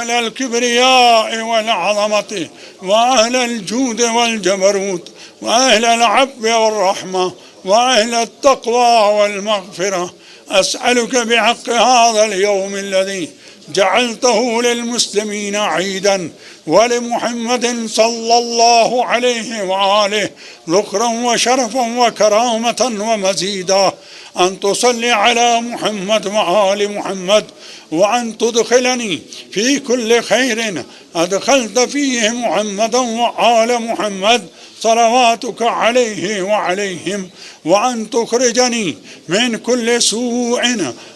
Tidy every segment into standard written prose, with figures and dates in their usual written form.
أهل الكبرياء والعظمة وأهل الجود والجبروت وأهل العفو والرحمة وأهل التقوى والمغفرة، أسألك بحق هذا اليوم الذي جعلته للمسلمين عيدا ولمحمد صلى الله عليه وآله ذكرا وشرفا وكرامة ومزيدا، أن تصلي على محمد وآل محمد، وأن تدخلني في كل خير أدخلت فيه محمدا وآل محمد صلواتك عليه وعليهم، وأن تخرجني من كل سوء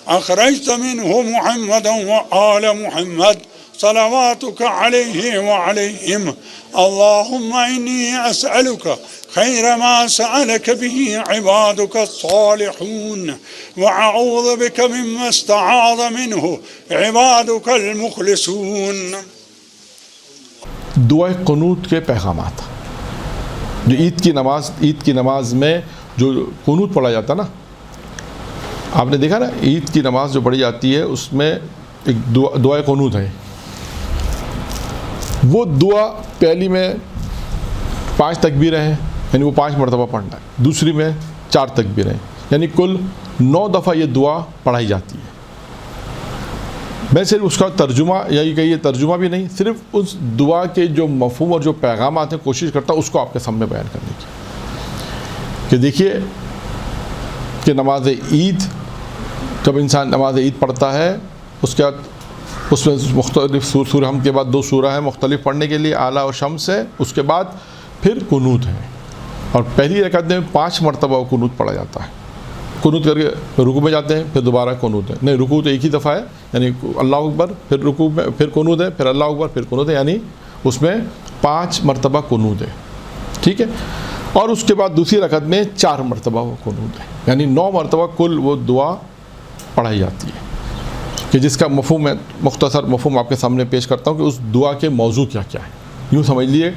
أخرجت منه محمدا وآل محمد صلواتك عليه وعليهم. اللهم إني أسألك خير ما سألك به عبادك الصالحون، وأعوذ بك مما استعاذ منه عبادك المخلصون. دعائے قنوت کے پیغامات جو عید کی نماز میں جو قنوت پڑھا جاتا نا، آپ نے دیکھا نا عید کی نماز جو پڑھی جاتی ہے اس میں ایک دعائے قنوت ہے. وہ دعا پہلی میں 5 تکبیریں ہیں، یعنی وہ 5 مرتبہ پڑھنا ہے، دوسری میں 4 تکبیریں، یعنی کل 9 دفعہ یہ دعا پڑھائی جاتی ہے. میں صرف اس کا ترجمہ یا یہ کہیے ترجمہ بھی نہیں، صرف اس دعا کے جو مفہوم اور جو پیغامات ہیں کوشش کرتا ہوں اس کو آپ کے سامنے بیان کرنے کی. کہ دیکھیے کہ نماز عید، جب انسان نماز عید پڑھتا ہے اس کے بعد اس میں مختلف سورہ ہم کے بعد 2 سورہ ہیں مختلف پڑھنے کے لیے، اعلیٰ و شمس ہے، اس کے بعد پھر قنوت ہے، اور پہلی رکعت میں 5 مرتبہ وہ قنوت پڑھا جاتا ہے. قنوت کر کے رکوع میں جاتے ہیں، پھر دوبارہ قنوت ہے، نہیں رکوع تو ایک ہی دفعہ ہے، یعنی اللہ اکبر پھر رکوع میں پھر قنوت ہے، پھر اللہ اکبر پھر قنوت ہے، یعنی اس میں 5 مرتبہ قنوت ہے. ٹھیک ہے، اور اس کے بعد دوسری رکعت میں 4 مرتبہ وہ قنوت ہے، یعنی 9 مرتبہ کل وہ دعا پڑھائی جاتی ہے. کہ جس کا مفہوم میں مختصر مفہوم آپ کے سامنے پیش کرتا ہوں کہ اس دعا کے موضوع کیا کیا ہے. یوں سمجھ لیے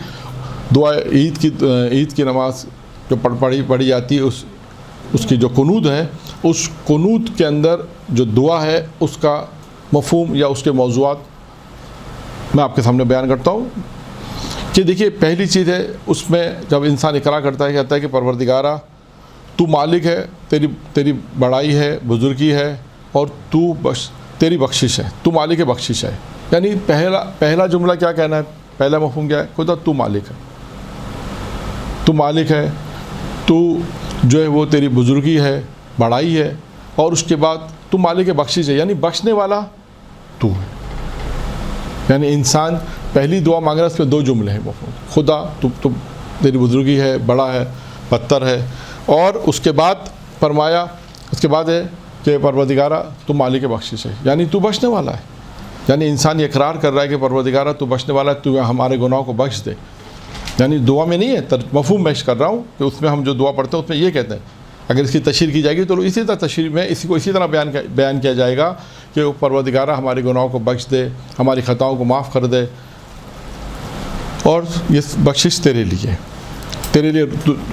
دعا عید کی نماز جو پڑھی جاتی ہے اس کی جو قنوت ہے، اس قنوت کے اندر جو دعا ہے اس کا مفہوم یا اس کے موضوعات میں آپ کے سامنے بیان کرتا ہوں. کہ دیکھیے پہلی چیز ہے اس میں جب انسان اقرار کرتا ہے کہتا ہے کہ پروردگارہ تو مالک ہے، تیری بڑائی ہے، بزرگی ہے، اور تیری بخشش ہے، تو مالک بخشش ہے. یعنی پہلا جملہ کیا کہنا ہے، پہلا مفہوم کیا ہے، خدا تو مالک ہے، تو مالک ہے، تو جو ہے وہ تیری بزرگی ہے، بڑائی ہے، اور اس کے بعد تو مالک بخشش ہے، یعنی بخشنے والا تو ہے. یعنی انسان پہلی دعا مانگ رہا ہے، اس میں 2 جملے ہیں مفہوم، خدا تو تیری بزرگی ہے، بڑا ہے، پتر ہے، اور اس کے بعد فرمایا اس کے بعد ہے کہ پروردگارہ تو مالک بخشش ہے، یعنی تو بخشنے والا ہے. یعنی انسان یہ اقرار کر رہا ہے کہ پروردگارہ تو بخشنے والا ہے، تو ہمارے گناہوں کو بخش دے. یعنی دعا میں نہیں ہے، مفہوم پیش کر رہا ہوں کہ اس میں ہم جو دعا پڑھتے ہیں اس میں یہ کہتے ہیں. اگر اس کی تشریح کی جائے گی تو اسی طرح تشریح میں اسی طرح بیان کیا جائے گا کہ پروردگارہ ہمارے گناہوں کو بخش دے، ہماری خطاؤں کو معاف کر دے، اور یہ بخشش تیرے لیے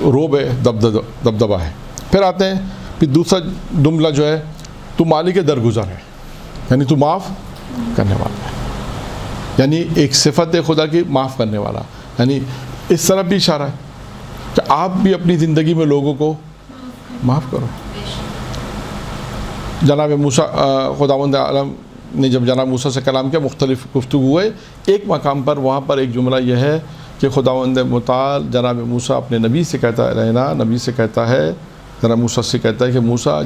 روب ہے، دبدبہ ہے. پھر آتے ہیں پھر دوسرا جملہ جو ہے تو مالک درگزر ہے، یعنی تو معاف کرنے والا ہے، یعنی ایک صفت ہے خدا کی معاف کرنے والا. یعنی اس طرف بھی اشارہ ہے کہ آپ بھی اپنی زندگی میں لوگوں کو معاف کرو. جناب موسیٰ خداوند عالم نے جب جناب موسیٰ سے کلام کیا، مختلف گفتگو ہوئے، ایک مقام پر وہاں پر ایک جملہ یہ ہے کہ خداوند متعال جناب موسیٰ اپنے نبی سے کہتا ہے، رہنا نبی سے کہتا ہے، جناب موسیٰ سے کہتا ہے کہ موسیٰ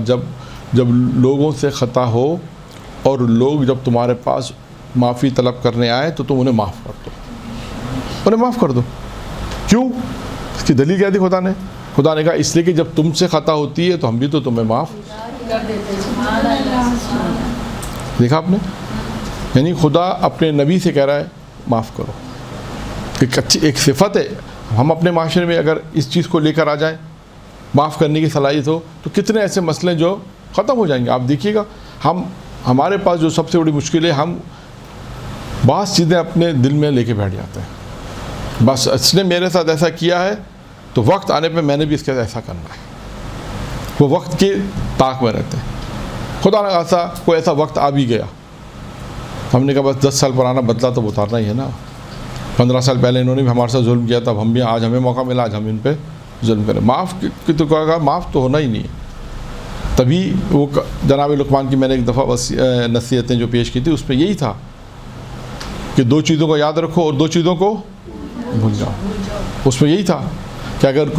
جب لوگوں سے خطا ہو اور لوگ جب تمہارے پاس معافی طلب کرنے آئے تو تم انہیں معاف کر دو. کیوں؟ اس کی دلیل کیا دی خدا نے کہا اس لیے کہ جب تم سے خطا ہوتی ہے تو ہم بھی تو تمہیں معاف کر دیتے. دیکھا آپ نے، یعنی خدا اپنے نبی سے کہہ رہا ہے معاف کرو. ایک صفت ہے. ہم اپنے معاشرے میں اگر اس چیز کو لے کر آ جائیں، معاف کرنے کی صلاحیت ہو، تو کتنے ایسے مسئلے جو ختم ہو جائیں گے. آپ دیکھیے گا ہمارے پاس جو سب سے بڑی مشکل ہے، ہم بعض چیزیں اپنے دل میں لے کے بیٹھ جاتے ہیں. بس اس نے میرے ساتھ ایسا کیا ہے تو وقت آنے پہ میں نے بھی اس کے ساتھ ایسا کرنا ہے. وہ وقت کی طاق میں رہتے ہیں. خدا نہ خاصا کوئی ایسا وقت آ بھی گیا ہم نے کہا بس 10 سال پرانا بدلہ تو اتارنا ہی ہے نا. 15 سال پہلے انہوں نے بھی ہمارے ساتھ ظلم کیا تھا, ہم بھی آج ہمیں موقع ملا, آج ہم ان پہ ظلم کریں. معاف کی تو کہا معاف تو ہونا ہی نہیں ہے. تبھی وہ جناب لقمان کی میں نے ایک دفعہ نصیحتیں جو پیش کی تھی اس میں یہی تھا کہ 2 چیزوں کو یاد رکھو اور 2 چیزوں کو بھول جاؤ. اس میں یہی تھا کہ اگر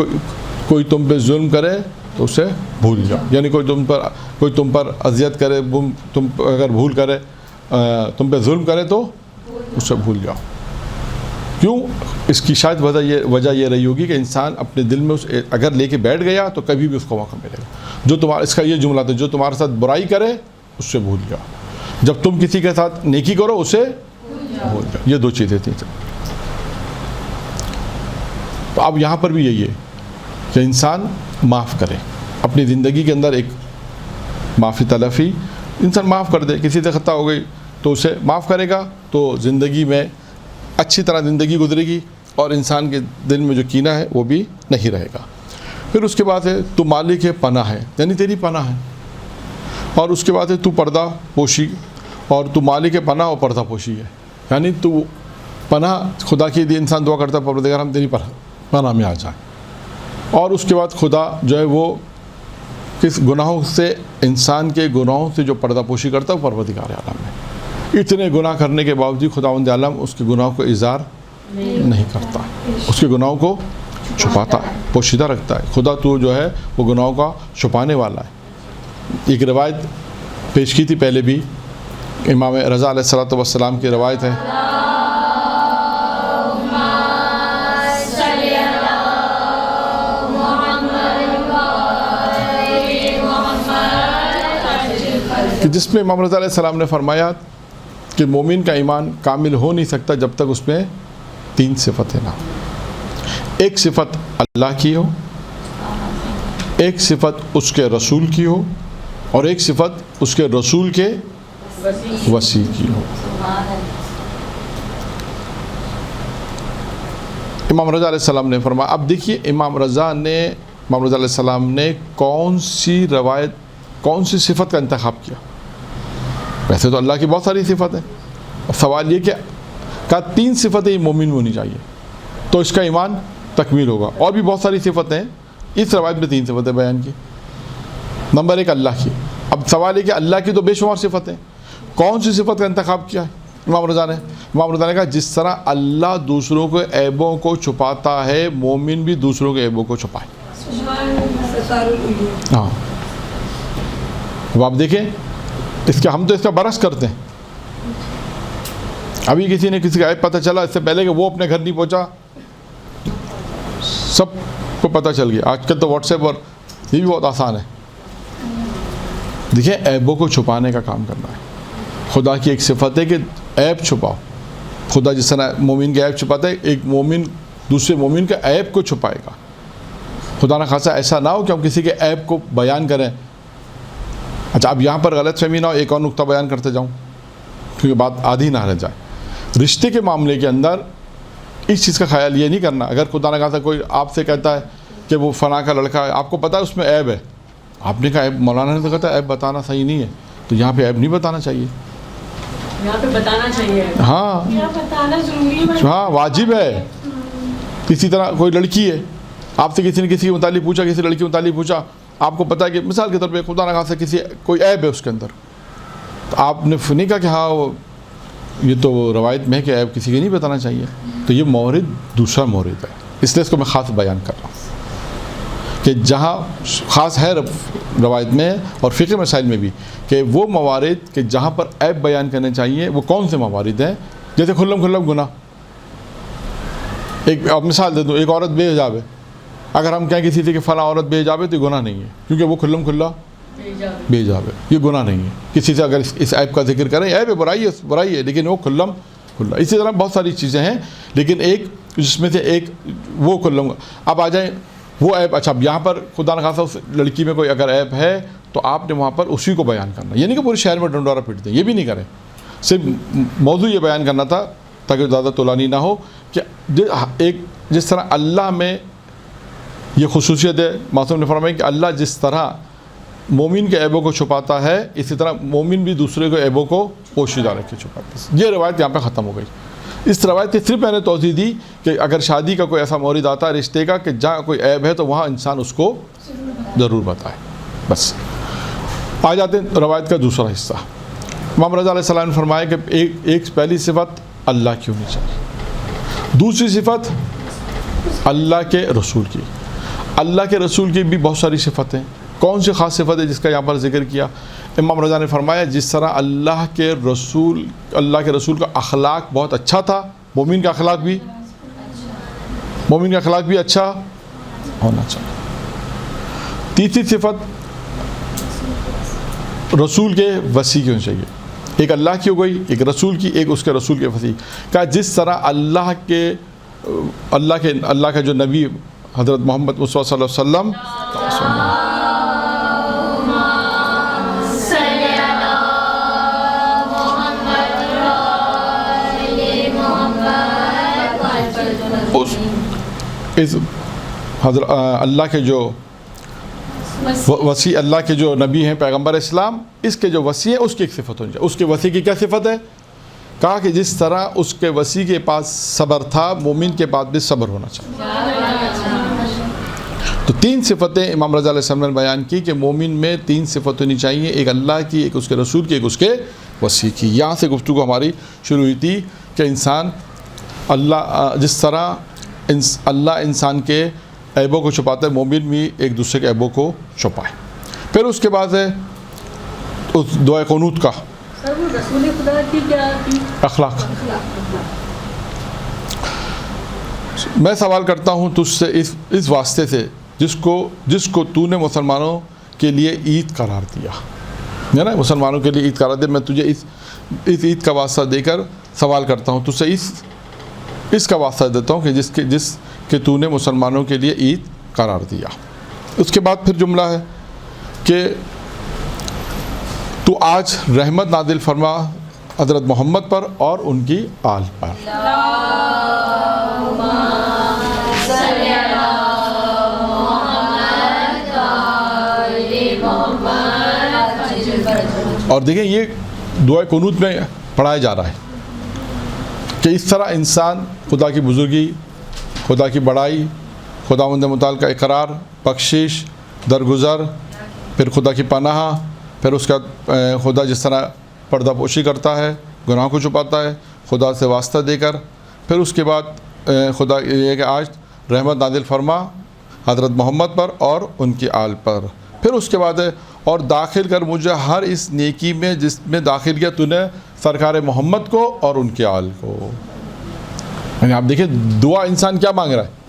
کوئی تم پہ ظلم کرے تو اسے بھول جاؤ, یعنی کوئی تم پر اذیت کرے, تم اگر بھول کرے, تم پہ ظلم کرے تو اسے بھول جاؤ. کیوں؟ اس کی شاید وجہ یہ رہی ہوگی کہ انسان اپنے دل میں اگر لے کے بیٹھ گیا تو کبھی بھی اس کو موقع ملے گا. اس کا یہ جملہ تھا, جو تمہارے ساتھ برائی کرے اس سے بھول جاؤ, جب تم کسی کے ساتھ نیکی کرو اسے بھول جاؤ. یہ 2 چیزیں تھیں. تو اب یہاں پر بھی یہی ہے کہ انسان معاف کرے. اپنی زندگی کے اندر ایک معافی تلافی, انسان معاف کر دے. کسی سے خطا ہو گئی تو اسے معاف کرے گا تو زندگی میں اچھی طرح زندگی گزرے گی اور انسان کے دل میں جو کینہ ہے وہ بھی نہیں رہے گا. پھر اس کے بعد ہے تو مالک پناہ ہے, یعنی تیری پناہ ہے. اور اس کے بعد ہے تو پردہ پوشی, اور تو مالک پناہ اور پردہ پوشی ہے, یعنی تو پناہ خدا کے لیے انسان دعا کرتا ہے پروردگار ہم تیری پناہ میں آ جائیں. اور اس کے بعد خدا جو ہے وہ کس گناہوں سے, انسان کے گناہوں سے جو پردہ پوشی کرتا ہے وہ پروردگار عالم ہے. اتنے گناہ کرنے کے باوجود خداوند عالم اس کے گناہوں کو اظہار نہیں کرتا, اس کے گناہوں کو چھپاتا ہے, پوشیدہ رکھتا ہے. خدا تو جو ہے وہ گناہوں کا چھپانے والا ہے. ایک روایت پیش کی تھی پہلے بھی, امام رضا علیہ السلام کی روایت ہے. کہ جس میں امام رضا علیہ السلام نے فرمایا کہ مومن کا ایمان کامل ہو نہیں سکتا جب تک اس میں 3 صفتیں نہ ہوں. ایک صفت اللہ کی ہو, ایک صفت اس کے رسول کی ہو, اور ایک صفت اس کے رسول کے وصی کی ہو. امام رضا علیہ السلام نے فرمایا. اب دیکھیے امام رضا علیہ السلام نے کون سی صفت کا انتخاب کیا. ویسے تو اللہ کی بہت ساری صفت ہیں, سوال یہ کہ 3 صفتیں مومن میں ہونی چاہیے تو اس کا ایمان تکمیل ہوگا. اور بھی بہت ساری صفتیں ہیں, اس روایت میں 3 صفتیں بیان کی. نمبر 1 اللہ کی. اب سوال ہے کہ اللہ کی تو بے شمار صفتیں, کون سی صفت کا انتخاب کیا ہے امام رضا نے کہا جس طرح اللہ دوسروں کے عیبوں کو چھپاتا ہے مومن بھی دوسروں کے عیبوں کو چھپائے. ہاں اب آپ دیکھیں ہم تو اس کا برعکس کرتے ہیں. ابھی کسی نے کسی کا عیب پتہ چلا, اس سے پہلے کہ وہ اپنے گھر نہیں پہنچا سب کو پتہ چل گیا. آج کل تو واٹس ایپ اور یہ بھی بہت آسان ہے. دیکھیں عیبوں کو چھپانے کا کام کرنا ہے. خدا کی ایک صفت ہے کہ عیب چھپاؤ. خدا جس طرح مومن کے عیب چھپاتا ہے, ایک مومن دوسرے مومن کے عیب کو چھپائے گا. خدا نہ خاصا ایسا نہ ہو کہ ہم کسی کے عیب کو بیان کریں. اچھا اب یہاں پر غلط فہمی نہ ہو, ایک اور نقطہ بیان کرتے جاؤں کیونکہ بات آدھی نہ رہ جائے. رشتے کے معاملے کے اندر اس چیز کا خیال یہ نہیں کرنا, اگر خدا نہ خاصا کوئی آپ سے کہتا ہے کہ وہ فلاں کا لڑکا ہے, آپ کو پتہ ہے اس میں عیب ہے, آپ نے کہا عیب, مولانا نے تو کہتا ہے عیب بتانا صحیح نہیں ہے, تو یہاں پہ عیب نہیں بتانا چاہیے, یہاں پہ بتانا چاہیے. ہاں بتانا ضروری ہے, ہاں واجب ہے. اسی طرح کوئی لڑکی ہے, آپ سے کسی نے کسی کے متعلق پوچھا, کسی لڑکی کے متعلق پوچھا, آپ کو پتہ ہے کہ مثال کے طور پہ خدا نہ خاصا کوئی عیب ہے اس کے اندر, تو آپ نے نہیں کہا کہ ہاں یہ تو روایت میں ہے کہ عیب کسی کے نہیں بتانا چاہیے, تو یہ مورد دوسرا مورد ہے. اس لیے اس کو میں خاص بیان کر رہا ہوں کہ جہاں خاص ہے روایت میں اور فقہ مسائل میں بھی کہ وہ موارد کہ جہاں پر عیب بیان کرنے چاہیے وہ کون سے موارد ہیں. جیسے کھلم گناہ, ایک مثال دے دوں, ایک عورت بے حجاب ہے, اگر ہم کہیں کسی سے کہ فلاں عورت بے حجاب ہے تو یہ گناہ نہیں ہے, کیونکہ وہ کھلا بے حجاب ہے, یہ گناہ نہیں ہے. کسی سے اگر اس عیب کا ذکر کریں, عیب ہے, برائی ہے, لیکن وہ کھلا. اسی طرح بہت ساری چیزیں ہیں, لیکن ایک جس میں سے ایک وہ کھلم. اب آ جائیں وہ عیب. اچھا اب یہاں پر خدا نخواستہ اس لڑکی میں کوئی اگر عیب ہے تو آپ نے وہاں پر اسی کو بیان کرنا, یہ نہیں کہ پورے شہر میں ڈنڈورا پیٹ دیں, یہ بھی نہیں کریں. صرف موضوع یہ بیان کرنا تھا تاکہ زیادہ طولانی نہ ہو کہ ایک جس طرح اللہ میں یہ خصوصیت ہے, معصوم نے فرمایا کہ اللہ جس طرح مومن کے عیبوں کو چھپاتا ہے، اسی طرح مومن بھی دوسرے کے عیبوں کو پوشیدہ رکھ کے چھپاتا ہے۔ یہ روایت یہاں پہ ختم ہو گئی۔ اس روایت کی صرف میں نے توضیح دی کہ اگر شادی کا کوئی ایسا مورد آتا ہے رشتے کا کہ جہاں کوئی عیب ہے تو وہاں انسان اس کو ضرور بتائے۔ بس آ جاتے ہیں روایت کا دوسرا حصہ۔ امام رضا علیہ السلام نے فرمایا کہ ایک پہلی صفت اللہ کی ہونی چاہیے، دوسری صفت اللہ کے رسول کی۔ اللہ کے رسول کی بھی بہت ساری صفتیں، کون سی خاص صفت ہے جس کا یہاں پر ذکر کیا؟ امام رضا نے فرمایا جس طرح اللہ کے رسول کا اخلاق بہت اچھا تھا، مومن کا اخلاق بھی اچھا ہونا چاہیے۔ تیسری صفت رسول کے وصی کی ہونی چاہیے، ایک اللہ کی ہو گئی، ایک رسول کی، ایک اس کے رسول کے وصی کا۔ جس طرح اللہ کا جو نبی حضرت محمد مصطفیٰ صلی اللہ علیہ وسلم، حضرت اللہ کے جو وصی، اللہ کے جو نبی ہیں پیغمبر اسلام، اس کے جو وصی ہیں اس کی ایک صفت ہونی چاہیے۔ اس کے وصی کی کیا صفت ہے؟ کہا کہ جس طرح اس کے وصی کے پاس صبر تھا، مومن کے پاس بھی صبر ہونا چاہیے۔ تو تین صفتیں امام رضا علیہ السلام نے بیان کی کہ مومن میں تین صفت ہونی چاہیے، ایک اللہ کی، ایک اس کے رسول کی، ایک اس کے وصی کی۔ یہاں سے گفتگو ہماری شروع ہوئی تھی کہ انسان جس طرح اللہ انسان کے عیبوں کو چھپاتا ہے، مومن بھی ایک دوسرے کے عیبوں کو چھپائے۔ پھر اس کے بعد ہے اس دعائے قنوت کا سر، وہ رسول خدا کی کیا تھی؟ اخلاق۔ میں سوال کرتا ہوں تجھ سے اس واسطے سے جس کو تو نے مسلمانوں کے لیے عید قرار دیا ہے نا، مسلمانوں کے لیے عید قرار دیا، میں تجھے اس عید کا واسطہ دے کر سوال کرتا ہوں، تجھ سے اس کا واسطہ دیتا ہوں کہ جس کہ تو نے مسلمانوں کے لیے عید قرار دیا۔ اس کے بعد پھر جملہ ہے کہ تو آج رحمت نازل فرما حضرت محمد پر اور ان کی آل پر۔ اور دیکھیں یہ دعائے قنوت میں پڑھایا جا رہا ہے کہ اس طرح انسان خدا کی بزرگی، خدا کی بڑائی، خداوند متعال کا اقرار، بخشش، درگزر، پھر خدا کی پناہ، پھر اس کا خدا جس طرح پردہ پوشی کرتا ہے، گناہوں کو چھپاتا ہے خدا سے واسطہ دے کر، پھر اس کے بعد خدا یہ کہ آج رحمت نازل فرما حضرت محمد پر اور ان کی آل پر، پھر اس کے بعد ہے اور داخل کر مجھے ہر اس نیکی میں جس میں داخل کیا تو نے سرکار محمد کو اور ان کی آل کو۔ یعنی آپ دیکھیں دعا انسان کیا مانگ رہا ہے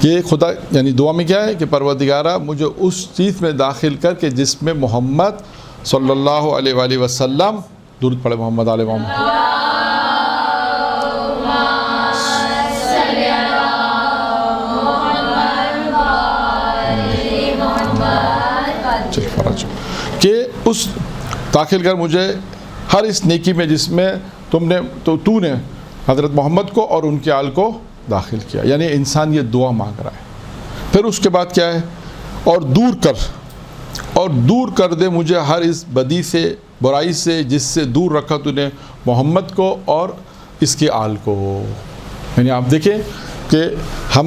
کہ خدا، یعنی دعا میں کیا ہے کہ پروردگارہ مجھے اس چیز میں داخل کر کے جس میں محمد صلی اللہ علیہ وآلہ وسلم، درود پڑھے محمد علیہ محمد، کہ اس داخل کر مجھے ہر اس نیکی میں جس میں تو نے حضرت محمد کو اور ان کے آل کو داخل کیا۔ یعنی انسان یہ دعا مانگ رہا ہے۔ پھر اس کے بعد کیا ہے اور دور کر دے مجھے ہر اس بدی سے، برائی سے جس سے دور رکھا تو نے محمد کو اور اس کے آل کو۔ یعنی آپ دیکھیں کہ ہم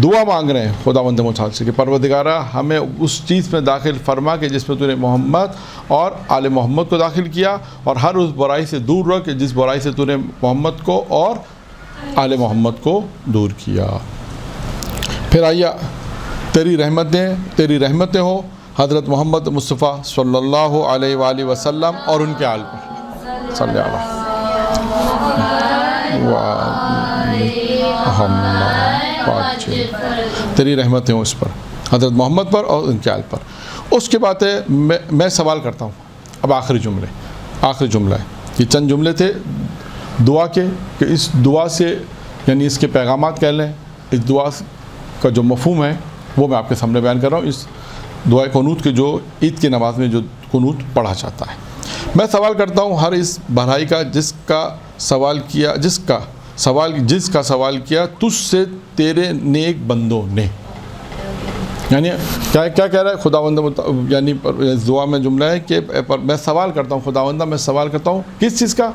دعا مانگ رہے ہیں خداوند متعال سے کہ پروردگارہ ہمیں اس چیز میں داخل فرما کہ جس میں تو نے محمد اور آل محمد کو داخل کیا، اور ہر اس برائی سے دور رکھ کہ جس برائی سے تو نے محمد کو اور آل محمد کو دور کیا۔ پھر آئیے تیری رحمتیں ہو حضرت محمد مصطفیٰ صلی اللہ علیہ وآلہ وسلم اور ان کے آل پر صلی اللہ تیری رحمتیں ہوں اس پر، حضرت محمد پر اور ان کے آل پر۔ اس کے بعد ہے میں سوال کرتا ہوں اب آخری جملہ ہے، یہ چند جملے تھے دعا کے کہ اس دعا سے یعنی اس کے پیغامات کہہ لیں، اس دعا کا جو مفہوم ہے وہ میں آپ کے سامنے بیان کر رہا ہوں، اس دعائے قنوت کے جو عید کی نماز میں جو قنوت پڑھا جاتا ہے۔ میں سوال کرتا ہوں ہر اس بھلائی کا جس کا سوال کیا تجھ سے تیرے نیک بندوں نے۔ یعنی کیا کہہ رہا ہے خداوند؟ یعنی اس دعا میں جملہ ہے کہ میں سوال کرتا ہوں خداوندہ، میں سوال کرتا ہوں کس چیز کا؟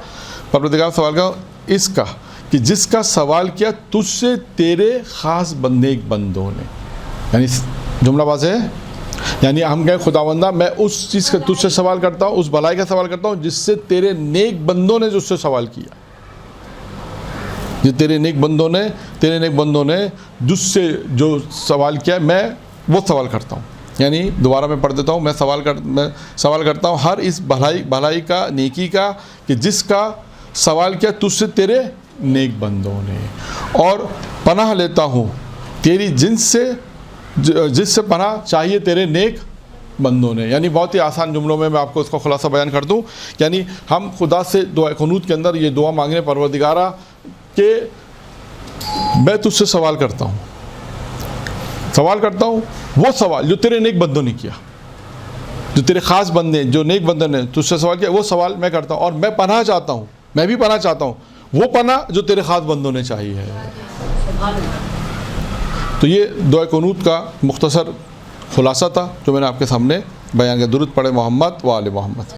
پروردگار سوال کا اس کا کہ جس کا سوال کیا تجھ سے تیرے خاص نیک بندوں نے. یعنی جملہ واضح ہے. یعنی ہم کہیں خداوندہ میں اس چیز کا تجھ سے سوال کرتا ہوں، اس بھلائی کا سوال کرتا ہوں جس سے تیرے نیک بندوں نے جس سے سوال کیا. تیرے نیک بندوں نے جس سے جو سوال کیا میں وہ سوال کرتا ہوں. یعنی دوبارہ میں پڑھ دیتا ہوں. میں سوال کرتا ہوں ہر اس بھلائی کا، نیکی کا، کہ جس کا سوال کیا تجھ سے تیرے نیک بندوں نے، اور پناہ لیتا ہوں تیری جنس سے جس سے پناہ چاہیے تیرے نیک بندوں نے. یعنی بہت ہی آسان جملوں میں آپ کو اس کا خلاصہ بیان کر دوں. یعنی ہم خدا سے دعا قنوت کے اندر یہ دعا مانگنے پروردگارہ کہ میں تجھ سے سوال کرتا ہوں وہ سوال جو تیرے نیک بندوں نے کیا، جو تیرے خاص بندے، جو نیک بندوں نے تجھ سے سوال کیا، وہ سوال میں کرتا ہوں. اور میں پناہ چاہتا ہوں، میں بھی پناہ چاہتا ہوں وہ پناہ جو تیرے خاص بندوں نے چاہی ہے. تو یہ دعا قنوت کا مختصر خلاصہ تھا جو میں نے آپ کے سامنے بیان کیا. درود پڑھے محمد و آل محمد.